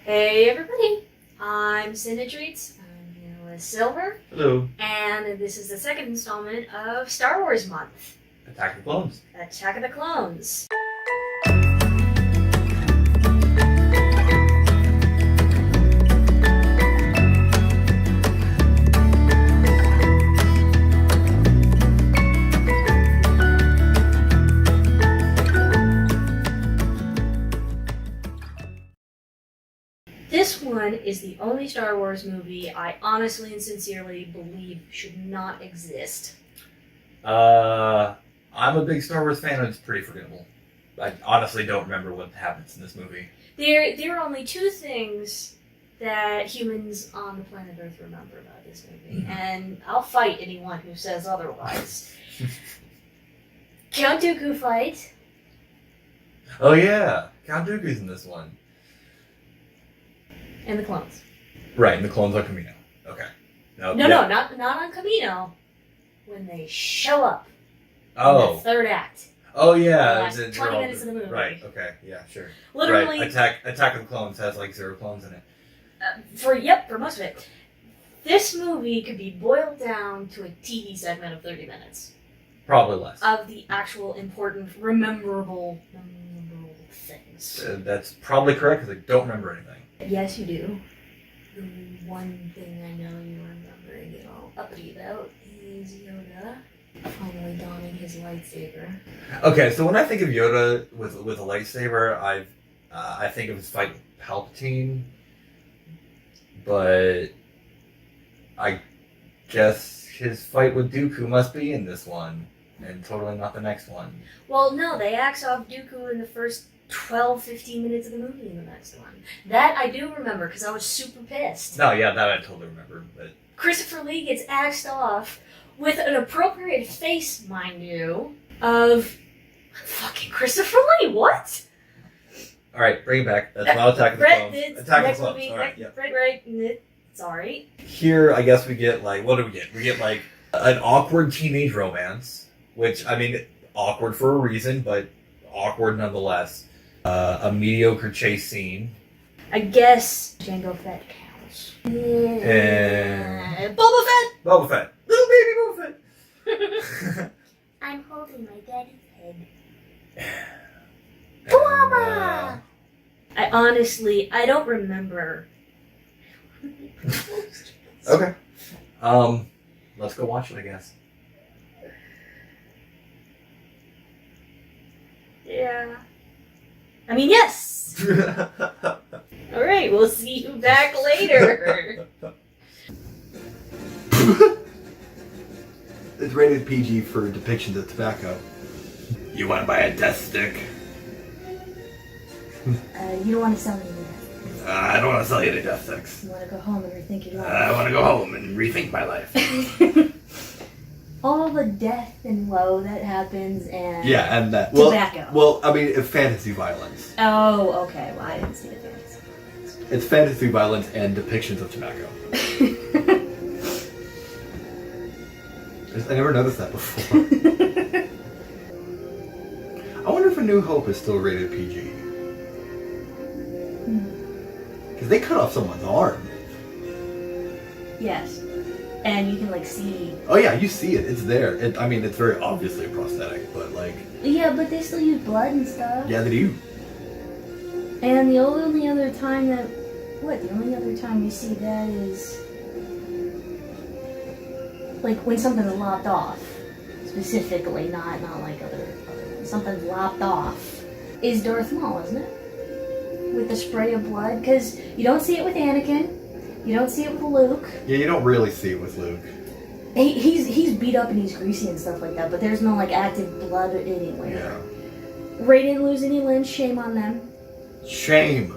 Hey everybody, I'm Cinatreats. I'm here with Silver. Hello. And this is the second installment of Star Wars Month. Attack of the Clones. Attack of the Clones. This one is the only Star Wars movie I honestly and sincerely believe should not exist. I'm a big Star Wars fan, and it's pretty forgettable. I honestly don't remember what happens in this movie. There are only two things that humans on the planet Earth remember about this movie, and I'll fight anyone who says otherwise. Count Dooku fight. Oh yeah, Count Dooku's in this one. And the clones. Right, and the clones on Camino. Okay. No, not on Camino. When they show up in the third act. Oh yeah. The last 20 minutes of the movie. Right, okay, yeah, sure. Literally. Right. Attack of the Clones has like 0 clones in it. For most of it. This movie could be boiled down to a TV segment of 30 minutes. Probably less. Of the actual important, memorable things. That's probably correct because I don't remember anything. Yes, you do. The one thing I know you remember and get all uppity about is Yoda finally donning his lightsaber. Okay, so when I think of Yoda with a lightsaber, I think of his fight with Palpatine, but I guess his fight with Dooku must be in this one, and totally not the next one. Well, no, they axe off Dooku in the first 12-15 minutes of the movie in the next one. That I do remember because I was super pissed. No, yeah, that I totally remember. But Christopher Lee gets axed off with an appropriate face, mind you, of fucking Christopher Lee. What? All right, bring it back. That's not Attack of the Clones. Attack of the Clones. All right, yeah. Right. Sorry. Here, I guess we get like, what do we get? We get like an awkward teenage romance, which I mean, awkward for a reason, but awkward nonetheless. A mediocre chase scene. I guess Jango Fett counts. And Boba Fett! Boba Fett. Little baby Boba Fett. I'm holding my daddy's head. And, I don't remember. Okay. Let's go watch it, I guess. Yeah. I mean, yes! Alright, we'll see you back later. It's rated PG for depictions of tobacco. You want to buy a death stick? You don't want to sell me any. I don't want to sell you any death sticks. You want to go home and rethink your life. I want to go home and rethink my life. All the death and woe that happens and and that tobacco. Well, I mean, it's fantasy violence. Oh, okay. Well, I didn't see the fantasy violence. It's fantasy violence and depictions of tobacco. I never noticed that before. I wonder if A New Hope is still rated PG. Because they cut off someone's arm. Yes. And you can, like, see... Oh, yeah, you see it. It's there. I mean, it's very obviously a prosthetic, but, like... Yeah, but they still use blood and stuff. Yeah, they do. And the only other time that... What? The only other time you see that is... Like, when something's lopped off. Specifically, not like other ones. Something's lopped off. Is Darth Maul, isn't it? With the spray of blood. Because you don't see it with Anakin. You don't see it with Luke. Yeah, you don't really see it with Luke. He's beat up and he's greasy and stuff like that, but there's no like active blood anywhere. Yeah. Rey didn't lose any limbs, shame on them. Shame.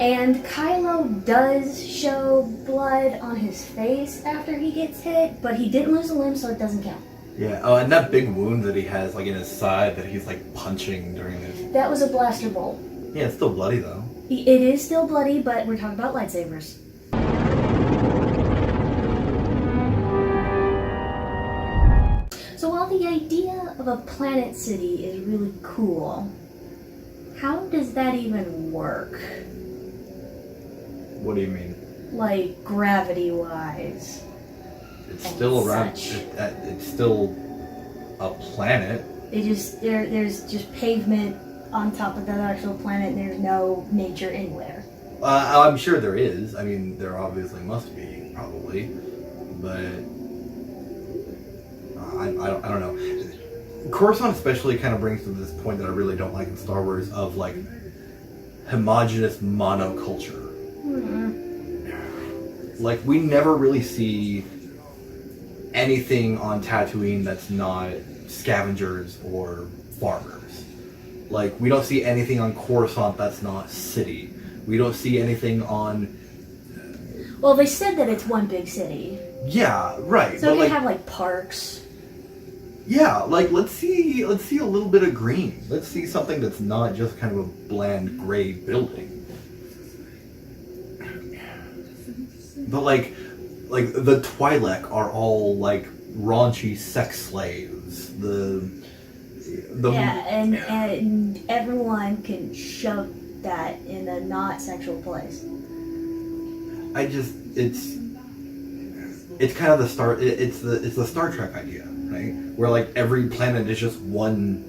And Kylo does show blood on his face after he gets hit, but he didn't lose a limb, so it doesn't count. Yeah, oh, and that big wound that he has like in his side that he's like punching during this. That was a blaster bolt. Yeah, it's still bloody though. It is still bloody, but we're talking about lightsabers. So while the idea of a planet city is really cool, how does that even work? What do you mean? Like gravity-wise. It's And still around. such. It's still a planet. There's just pavement on top of that actual planet, and there's no nature anywhere. I'm sure there is. I mean, there obviously must be, probably, but I don't know. Coruscant especially kind of brings to this point that I really don't like in Star Wars of like homogenous monoculture. Like we never really see anything on Tatooine that's not scavengers or farmers. Like we don't see anything on Coruscant that's not city. We don't see anything on. Well, they said that it's one big city, Yeah, right. so but it like, can have like parks. yeah, like let's see a little bit of green. Let's see something that's not just kind of a bland gray building. But like the Twi'lek are all like raunchy sex slaves. The Yeah, and everyone can shove that in a not sexual place. it's kind of the Star it's the Star Trek idea, right? Where like every planet is just one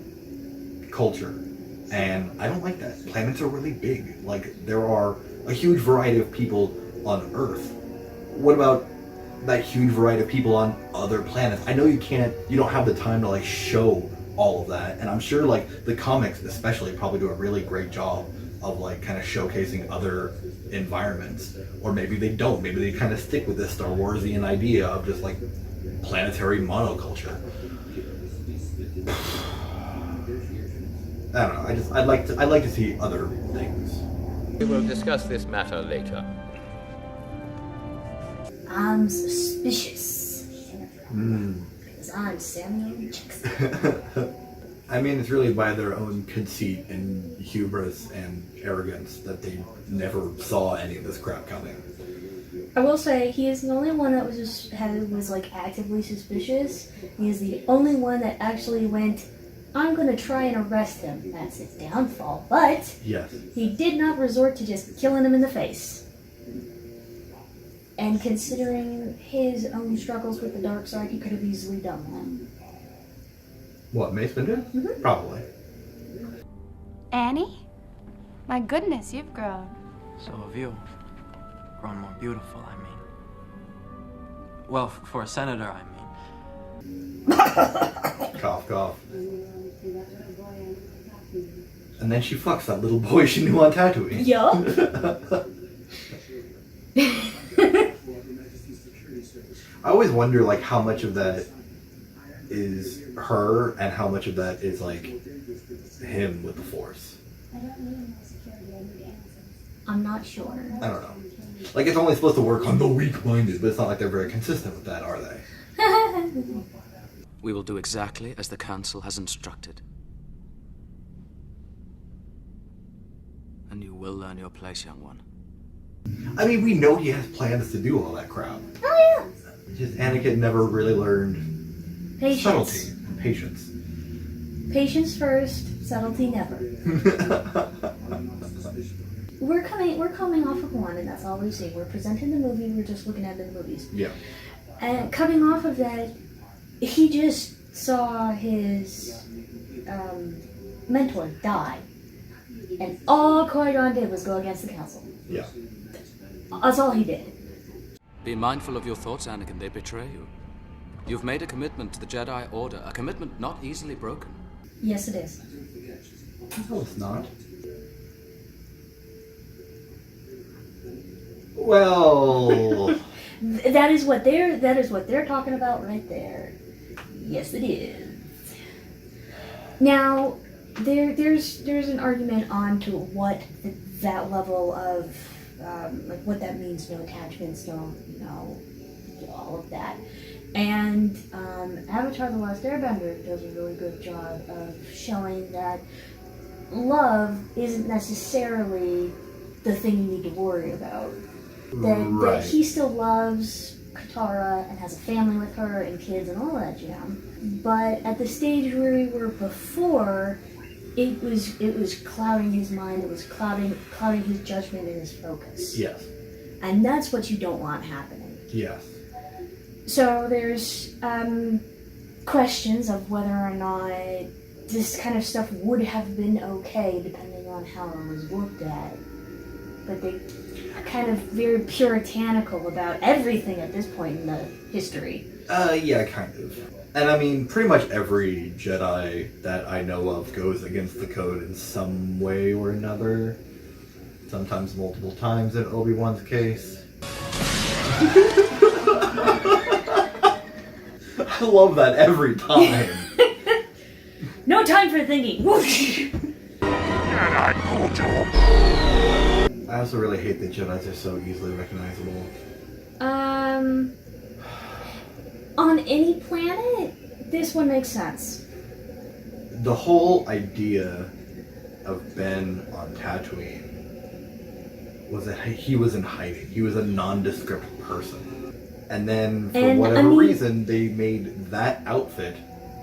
culture, and I don't like that. Planets are really big. Like there are a huge variety of people on Earth. What about that huge variety of people on other planets? I know you don't have the time to like show all of that, and I'm sure like the comics especially probably do a really great job of like kind of showcasing other environments, or maybe they don't. Maybe they kind of stick with this Star Warsian idea of just like planetary monoculture. I don't know. I'd like to see other things. We will discuss this matter later. I'm suspicious. Because I'm Samuel Jackson. I mean, it's really by their own conceit and hubris and arrogance that they never saw any of this crap coming. I will say he is the only one that was like actively suspicious. He is the only one that actually went, I'm going to try and arrest him. That's his downfall. But Yes. he did not resort to just killing him in the face. And considering his own struggles with the dark side, he could have easily done that. What, Mace Windu? Mhm. Probably. Annie? My goodness, you've grown. So have you. Grown more beautiful, I mean. Well, for a senator, I mean. Cough, cough. And then she fucks that little boy she knew on Tatooine. Yup. I always wonder, like, how much of that is her and how much of that is, like, him with the Force. I'm not sure. I don't know. Like, it's only supposed to work on the weak-minded, but it's not like they're very consistent with that, are they? We will do exactly as the Council has instructed. And you will learn your place, young one. I mean, we know he has plans to do all that crap. Oh yeah. Just Anakin never really learned Patience. subtlety and patience. Patience first, subtlety never. We're coming off of one, and that's all we see. We're presenting the movie. We're just looking at the movies. Yeah. And coming off of that, he just saw his mentor die, and all Qui-Gon did was go against the Council. Yeah. That's all he did. Be mindful of your thoughts, Anakin. They betray you. You've made a commitment to the Jedi Order, a commitment not easily broken. Yes, it is. No, it's not. Well, That is what they're talking about right there. Yes, it is. Now, there's an argument on to what that level of like what that means. No attachments, no all of that. And Avatar: The Last Airbender does a really good job of showing that love isn't necessarily the thing you need to worry about. That he still loves Katara and has a family with her and kids and all that jam. But at the stage where we were before, it was clouding his mind. It was clouding his judgment and his focus. yes. And that's what you don't want happening. Yes. So there's questions of whether or not this kind of stuff would have been okay depending on how it was looked at. But they are kind of very puritanical about everything at this point in the history. Yeah, kind of. And I mean, pretty much every Jedi that I know of goes against the code in some way or another. Sometimes multiple times in Obi-Wan's case. I love that every time. No time for thinking. Whoosh! I also really hate that Jedis are so easily recognizable. On any planet, this one makes sense. The whole idea of Ben on Tatooine was that he was in hiding. He was a nondescript person. And then, for whatever reason, they made that outfit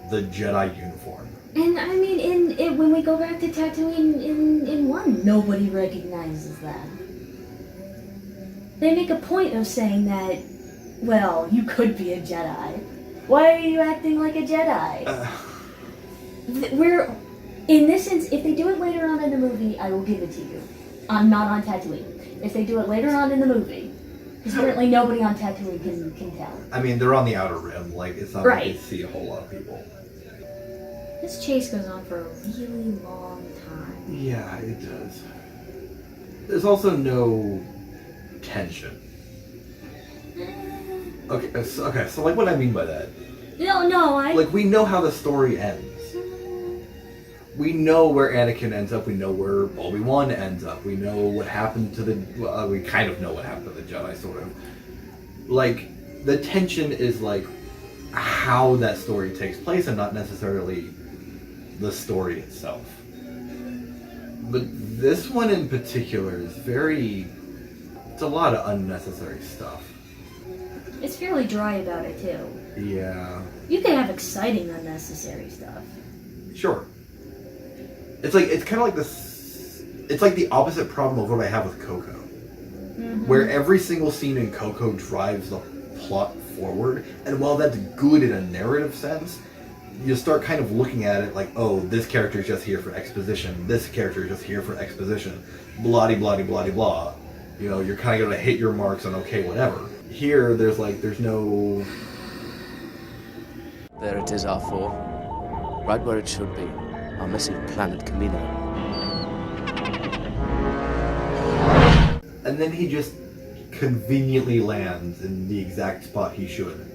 the Jedi uniform. And I mean, when we go back to Tatooine in 1, nobody recognizes that. They make a point of saying that, well, you could be a Jedi. Why are you acting like a Jedi? In this sense, if they do it later on in the movie, I will give it to you. I'm not on Tatooine. If they do it later on in the movie, because apparently nobody on Tatooine can tell. I mean, they're on the Outer Rim. Like, it's not like they see a whole lot of people. This chase goes on for a really long time. Yeah, it does. There's also no tension. Okay, so like what I mean by that? Like, we know how the story ends. We know where Anakin ends up. We know where Obi-Wan ends up. We know what happened to the... Well, we kind of know what happened to the Jedi, sort of. Like, the tension is, like, how that story takes place and not necessarily the story itself. But this one in particular is very... It's a lot of unnecessary stuff. It's fairly dry about it, too. Yeah. You can have exciting, unnecessary stuff. Sure. It's kind of like this... It's like the opposite problem of what I have with Coco. Mm-hmm. Where every single scene in Coco drives the plot forward, and while that's good in a narrative sense, you start kind of looking at it like, oh, this character's just here for exposition, this character's just here for exposition, blah-de-blah-de-blah-de-blah. You know, you're kind of going to hit your marks on okay, whatever. Here, there's no... There it is, R4. Right where it should be. Our missing planet Camino. And then he just conveniently lands in the exact spot he should.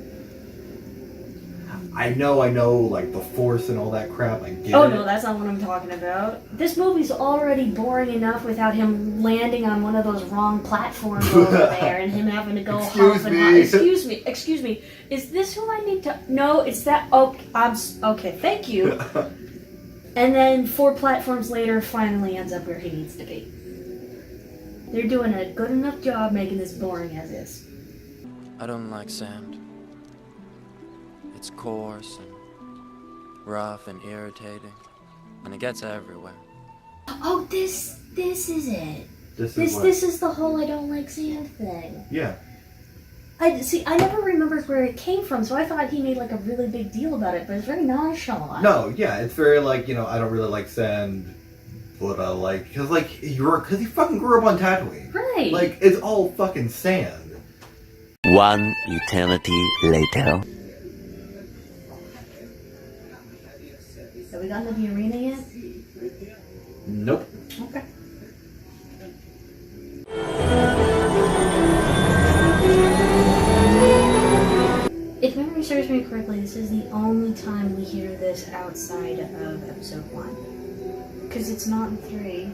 I know, like, the Force and all that crap, I get it. Oh, no, that's not what I'm talking about. This movie's already boring enough without him landing on one of those wrong platforms over there and him having to go Excuse me. Excuse me. Is this who I need to... No, it's that... Okay, okay, thank you. And then 4 platforms later, finally ends up where he needs to be. They're doing a good enough job making this boring as is. I don't like sand. It's coarse and rough and irritating, and it gets everywhere. Oh, this is it. This is the whole I don't like sand thing. Yeah. I never remembered where it came from, so I thought he made like a really big deal about it, but it's very nonchalant. No, yeah, it's very like, you know, I don't really like sand, but I like, because he fucking grew up on Tatooine. Right. Like, it's all fucking sand. One eternity later. Have we gotten to the arena yet? Nope. Okay. If memory serves me correctly, this is the only time we hear this outside of episode 1. Because it's not in 3.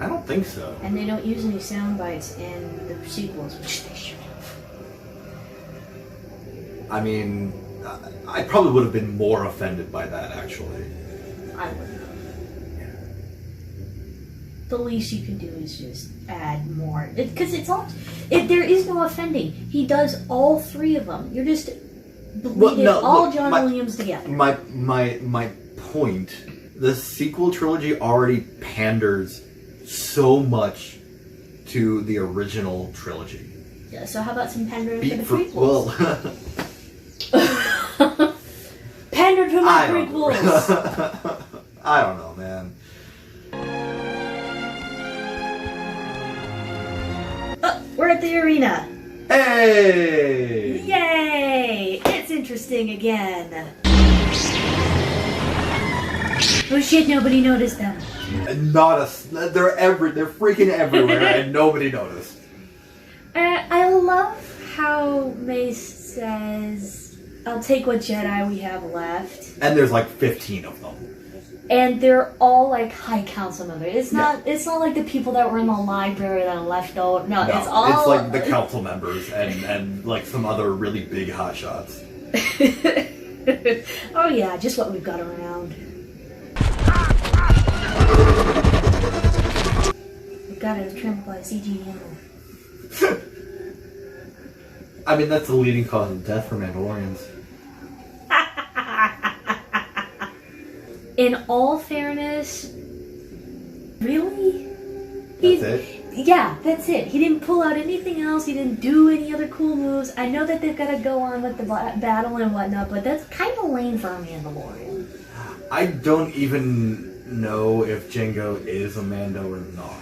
I don't think so. And they don't use any sound bites in the sequels, which they should have. I mean, I probably would have been more offended by that, actually. I wouldn't. The least you can do is just add more. Because there is no offending. He does all 3 of them. You're just bleeding John Williams together. My point, the sequel trilogy already panders so much to the original trilogy. Yeah, so how about some pandering Beat for the prequels? well, Pander to my I don't prequels! know. I don't know, man. We're at the arena. Hey! Yay! It's interesting again. Oh shit, nobody noticed them. Not a. They're freaking everywhere, and nobody noticed. I love how Mace says, I'll take what Jedi we have left. And there's like 15 of them. And they're all like high council members. It's not like the people that were in the library that left over. No, it's all... It's like the council members and like some other really big hotshots. Oh yeah, just what we've got around. We've got it trampled by a CG animal. I mean, that's the leading cause of death for Mandalorians. In all fairness, really? That's it? Yeah, that's it. He didn't pull out anything else. He didn't do any other cool moves. I know that they've got to go on with the battle and whatnot, but that's kind of lame for a Mandalorian. I don't even know if Jango is a Mando or not.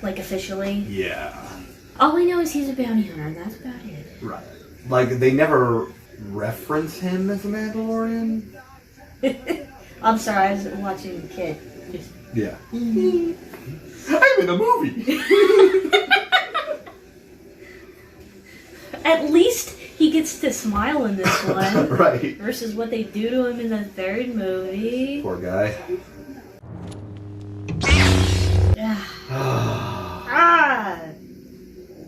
Like, officially? Yeah. All I know is he's a bounty hunter, and that's about it. Right. Like, they never reference him as a Mandalorian? I'm sorry, I was watching the kid. Yeah. I'm in a movie! At least he gets to smile in this one. Right. Versus what they do to him in the third movie. Poor guy. Ah!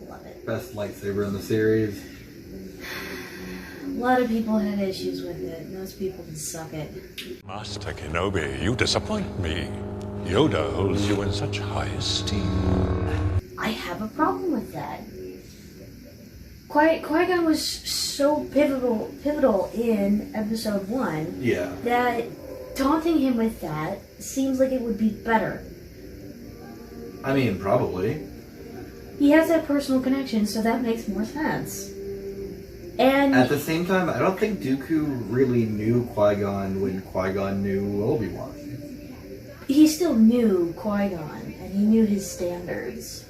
Love it. Best lightsaber in the series. A lot of people had issues with it. Most people can suck it. Master Kenobi, you disappoint me. Yoda holds you in such high esteem. I have a problem with that. Qui-Gon was so pivotal in Episode 1 that taunting him with that seems like it would be better. I mean, probably. He has that personal connection, so that makes more sense. And at the same time, I don't think Dooku really knew Qui-Gon when Qui-Gon knew Obi-Wan. He still knew Qui-Gon, and he knew his standards.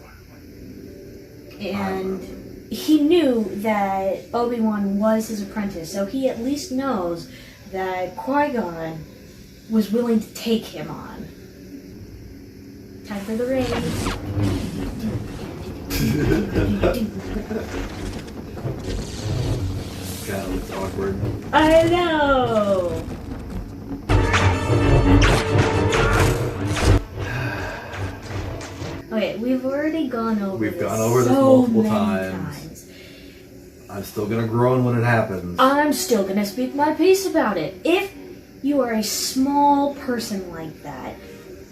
And he knew that Obi-Wan was his apprentice, so he at least knows that Qui-Gon was willing to take him on. Time for the raid. Kind of looks awkward. I know! Okay, we've already gone over this. We've gone over this multiple times. I'm still gonna groan when it happens. I'm still gonna speak my piece about it. If you are a small person like that,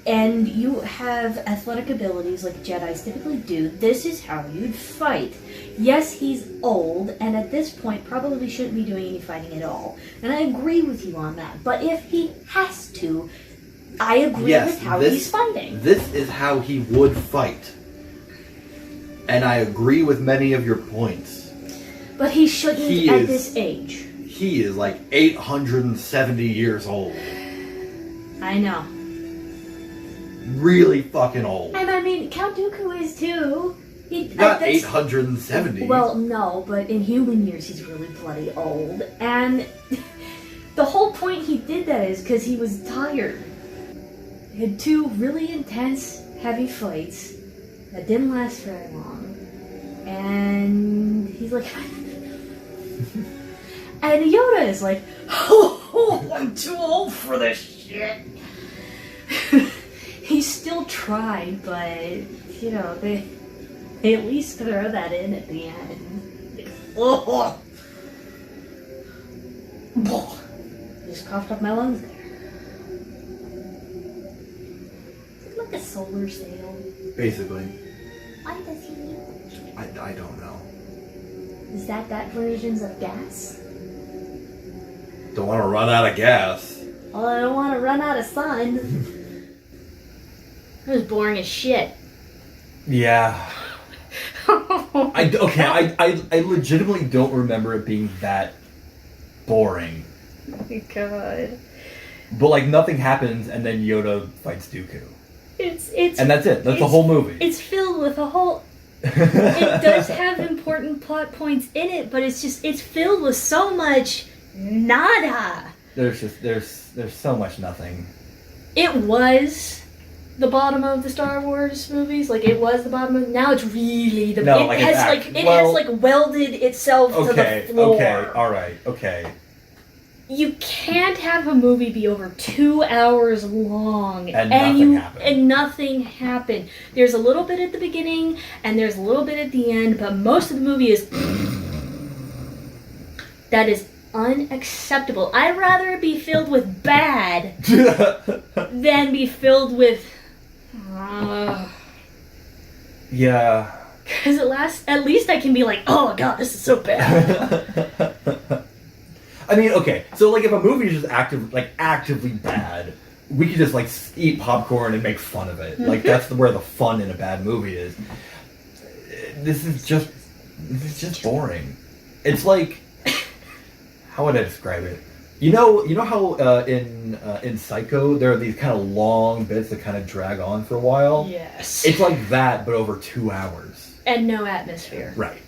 and you have athletic abilities like Jedis typically do, this is how you'd fight. Yes, he's old, and at this point probably shouldn't be doing any fighting at all. And I agree with you on that. But if he has to, I agree with how he's fighting. This is how he would fight. And I agree with many of your points. But he shouldn't at this age. He is like 870 years old. I know. Really fucking old. And I mean, Count Dooku is too. Not 870. Well, no, but in human years he's really bloody old. And the whole point he did that is because he was tired. He had 2 really intense, heavy fights that didn't last very long. And he's like... and Yoda is like, oh, I'm too old for this shit. He still tried, but, you know, they at least throw that in at the end. Like, oh! Just coughed up my lungs there. Is it like a solar sail? Basically. Why does he need it? I don't know. Is that versions of gas? Don't want to run out of gas. Well, I don't want to run out of sun. It was boring as shit. Yeah. I legitimately don't remember it being that boring. Oh my god. But like nothing happens, and then Yoda fights Dooku. It's and that's it. That's the whole movie. It's filled with a whole. It does have important plot points in it, but it's filled with so much nada. There's so much nothing. It was the bottom of the Star Wars movies. Like it was the bottom of. Now it's really the. No, it has welded itself to the floor. Okay, all right, okay. You can't have a movie be over 2 hours long and nothing happened. There's a little bit at the beginning and there's a little bit at the end, but most of the movie is that is unacceptable. I'd rather it be filled with bad than be filled with yeah. Because at least I can be like, oh god, this is so bad. I mean, okay, so like if a movie is just actively bad, we could just like eat popcorn and make fun of it. Like that's where the fun in a bad movie is. This is just boring. It's like, how would I describe it? You know how in Psycho there are these kind of long bits that kind of drag on for a while. Yes. It's like that, but over 2 hours. And no atmosphere. Right.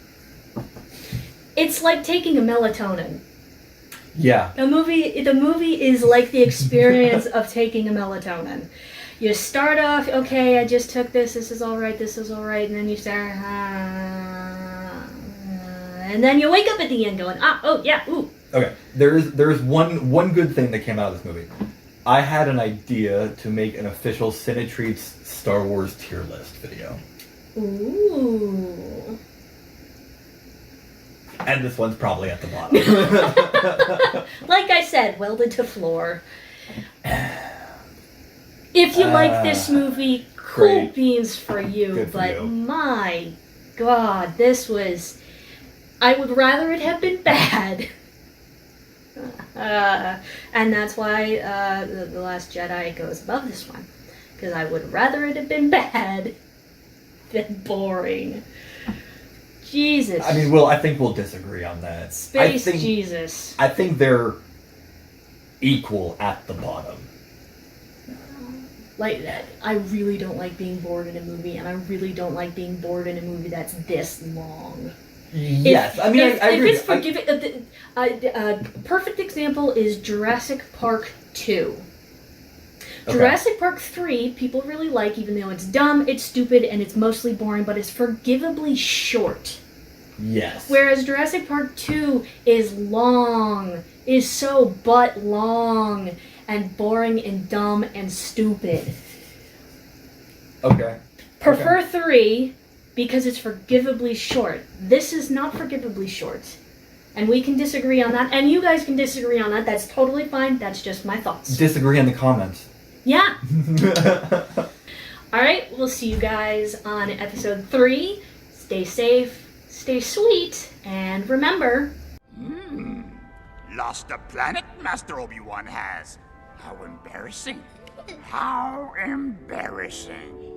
It's like taking a melatonin. Yeah. The movie is like the experience of taking a melatonin. You start off, okay, I just took this is alright, and then you start, and then you wake up at the end going, oh yeah, ooh. Okay, there's one good thing that came out of this movie. I had an idea to make an official Cinatreats Star Wars tier list video. Ooh. And this one's probably at the bottom. Like I said, welded to floor. If you like this movie, cool great. Beans for you. Good for but you. My god, this was... I would rather it have been bad. And that's why The Last Jedi goes above this one. Because I would rather it have been bad than boring. Jesus. I mean, Will, I think we'll disagree on that. Jesus. I think they're equal at the bottom. Like that, I really don't like being bored in a movie, and I really don't like being bored in a movie that's this long. Yes, I mean, I agree. If it's forgiving, perfect example is Jurassic Park 2. Okay. Jurassic Park 3, people really like, even though it's dumb, it's stupid, and it's mostly boring, but it's forgivably short. Yes. Whereas Jurassic Park 2 is long, is so but long, and boring and dumb and stupid. Okay. Prefer 3 because it's forgivably short. This is not forgivably short. And we can disagree on that, and you guys can disagree on that. That's totally fine. That's just my thoughts. Disagree in the comments. Yeah. Alright, we'll see you guys on episode 3. Stay safe, stay sweet, and remember... Lost a planet, Master Obi-Wan has. How embarrassing. How embarrassing.